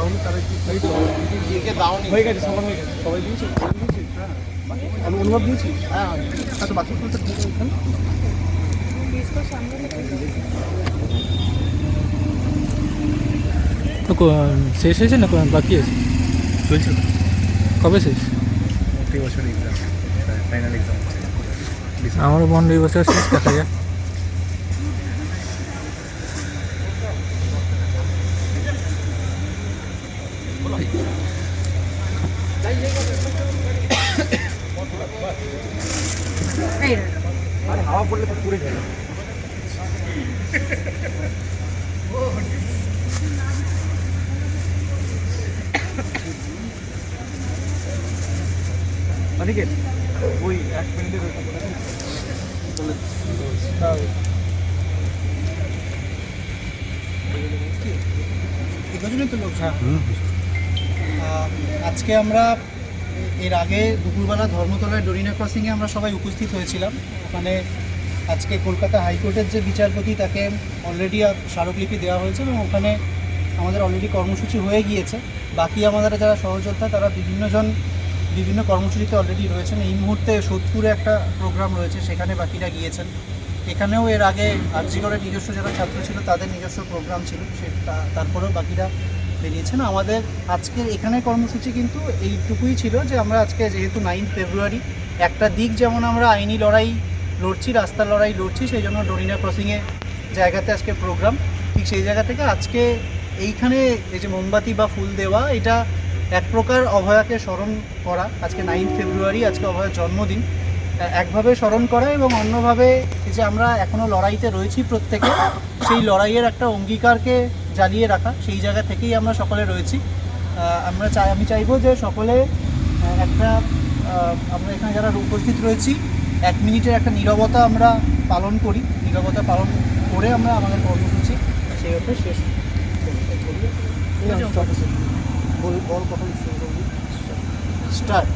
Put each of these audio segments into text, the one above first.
তাহলে তারা হয়ে গেছে, সবার হয়ে গেছে, সবাই দিয়েছে, হ্যাঁ আমি অনুভব দিয়েছি, হ্যাঁ আচ্ছা বাথরুম ফলটা দিয়ে ওখানে তো শেষ হয়েছে না বাকি আছে? চলছে কবে শেষ? এই বছর এক্সাম, ফাইনাল এক্সাম হচ্ছে। আমারও বন্ধ এই বছর শেষ, দেখা যাক। হাওয়া পড়লে তো পুড়ে যায়। অনিকেত ওই 1 মিনিটের আজকে আমরা এর আগে দুপুরবেলা ধর্মতলায় ডোরিনা ক্রসিংয়ে আমরা সবাই উপস্থিত হয়েছিলাম। ওখানে আজকে কলকাতা হাইকোর্টের যে বিচারপতি তাকে অলরেডি স্মারকলিপি দেওয়া হয়েছে এবং ওখানে আমাদের অলরেডি কর্মসূচি হয়ে গিয়েছে। বাকি আমাদের যারা সহযোদ্ধা তারা বিভিন্ন কর্মসূচিতে অলরেডি রয়েছেন। এই মুহূর্তে সোদপুরে একটা প্রোগ্রাম রয়েছে, সেখানে বাকিরা গিয়েছেন। এখানেও এর আগে আরজিগড়ের নিজস্ব যারা ছাত্র ছিল তাদের নিজস্ব প্রোগ্রাম ছিল, সেটা তারপরেও বাকিরা বেরিয়েছেন। আমাদের আজকের এখানে কর্মসূচি কিন্তু এইটুকুই ছিল যে আমরা আজকে যেহেতু 9 ফেব্রুয়ারি, একটা দিক যেমন আমরা আইনি লড়াই লড়ছি, রাস্তার লড়াই লড়ছি, সেই জন্য ডোরিনা ক্রসিংয়ে জায়গাতে আজকে প্রোগ্রাম। ঠিক সেই জায়গা থেকে আজকে এইখানে এই যে মোমবাতি বা ফুল দেওয়া, এটা এক প্রকার অভয়াকে স্মরণ করা। আজকে 9 ফেব্রুয়ারি, আজকে অভয়ার জন্মদিন, একভাবে স্মরণ করা এবং অন্যভাবে যে আমরা এখনও লড়াইতে রয়েছি প্রত্যেকে, সেই লড়াইয়ের একটা অঙ্গীকারকে জ্বালিয়ে রাখা। সেই জায়গা থেকেই আমরা সকলে রয়েছি। আমি চাইবো যে সকলে আমরা এখানে যারা উপস্থিত রয়েছি 1 মিনিটের একটা নীরবতা আমরা পালন করি। নীরবতা পালন করে আমরা আমাদের কর্মসূচি সেই অর্থে শেষ বল কখন শুরু করবি? স্টার্ট।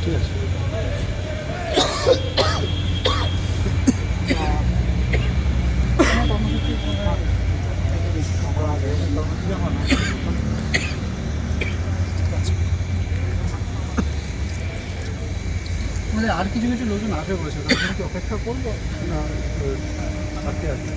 ঠিক আছে। আমাদের আর কিছু কিছু লোকজন আসবে বলেছে, তাদের কি অপেক্ষা করবো না? থাকতে আছে।